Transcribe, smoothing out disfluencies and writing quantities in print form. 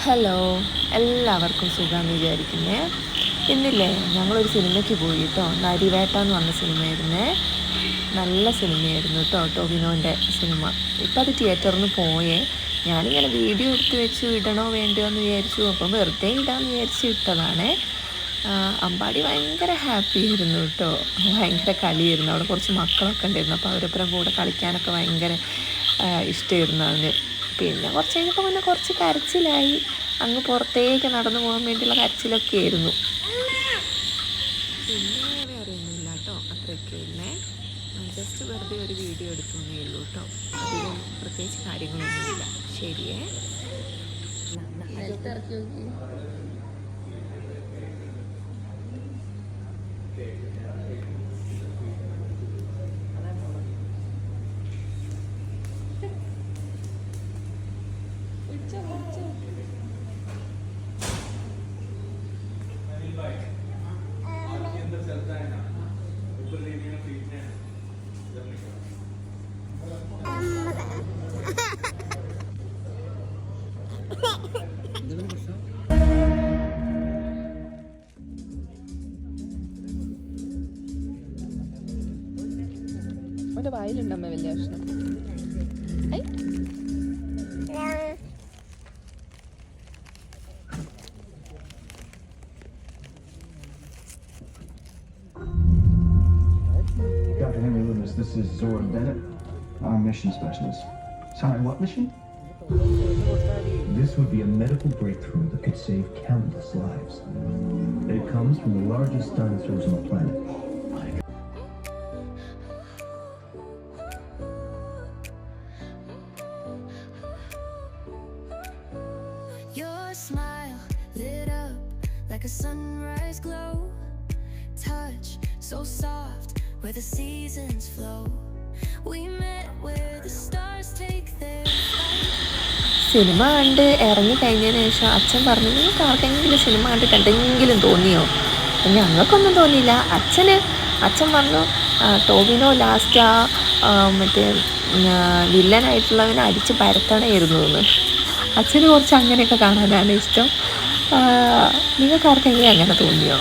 Hello, എല്ലാവർക്കും സുഖമെന്ന് വിചാരിക്കുന്നേ. ഇന്നില്ലേ ഞങ്ങളൊരു സിനിമയ്ക്ക് പോയി കേട്ടോ. നരിവേട്ട എന്ന് പറഞ്ഞ സിനിമയായിരുന്നേ. നല്ല സിനിമയായിരുന്നു കേട്ടോ, ടോവിനോൻ്റെ സിനിമ. ഇപ്പം അത് തിയേറ്ററിൽ നിന്ന് പോയേ. ഞാനിങ്ങനെ വീഡിയോ എടുത്ത് വെച്ച് ഇടണോ വേണ്ടയോ എന്ന് വിചാരിച്ചു. അപ്പം വെറുതെ ഇടാമെന്ന് വിചാരിച്ച് ഇട്ടതാണേ. അമ്പാടി ഭയങ്കര ഹാപ്പി ആയിരുന്നു കേട്ടോ. ഭയങ്കര കളിയായിരുന്നു. അവിടെ കുറച്ച് മക്കളൊക്കെ ഉണ്ടായിരുന്നു. അപ്പോൾ അവരൊപ്പം കൂടെ കളിക്കാനൊക്കെ ഭയങ്കര ഇഷ്ടമായിരുന്നു അവന്. പിന്നെ കുറച്ച് കഴിഞ്ഞപ്പോൾ പിന്നെ കുറച്ച് കരച്ചിലായി. അങ്ങ് പുറത്തേക്ക് നടന്നു പോകാൻ വേണ്ടിയുള്ള കരച്ചിലൊക്കെ ആയിരുന്നു. പിന്നെ വേറെ ഒന്നുമില്ല കേട്ടോ, അത്രയൊക്കെ ഇല്ലേ. ജസ്റ്റ് വെറുതെ ഒരു വീഡിയോ എടുക്കുന്നേ ഉള്ളൂ കേട്ടോ. അധികം പ്രത്യേകിച്ച് കാര്യങ്ങളൊന്നുമില്ല. ശരിയേ. അവൻ്റെ വായിലുണ്ടമ്മ വലിയ ഭക്ഷണം. Dr. Henry Loomis, this is Zora Bennett, our mission specialist. Sorry, what mission? This would be a medical breakthrough that could save countless lives. It comes from the largest dinosaurs on the planet. Your smile lit up like a sunrise glow. Touch so soft where the seasons flow. We met where the stars take their cinema കണ്ട് ഇറങ്ങിക്കഴിഞ്ഞതിന് ശേഷം അച്ഛൻ പറഞ്ഞു, നിങ്ങൾക്ക് ആർക്കെങ്കിലും cinema കണ്ടിട്ട് എന്തെങ്കിലും തോന്നിയോ? ഞങ്ങൾക്കൊന്നും തോന്നിയില്ല. അച്ഛൻ പറഞ്ഞു ടോവിനോ ലാസ്റ്റ് മറ്റേ വില്ലനായിട്ടുള്ളവനെ അടിച്ച് പരത്തണമായിരുന്നു എന്ന്. അച്ഛന് കുറച്ച് അങ്ങനെയൊക്കെ കാണാനാണ് ഇഷ്ടം. നിങ്ങൾക്ക് ആർക്കെങ്കിലും അങ്ങനെ തോന്നിയോ?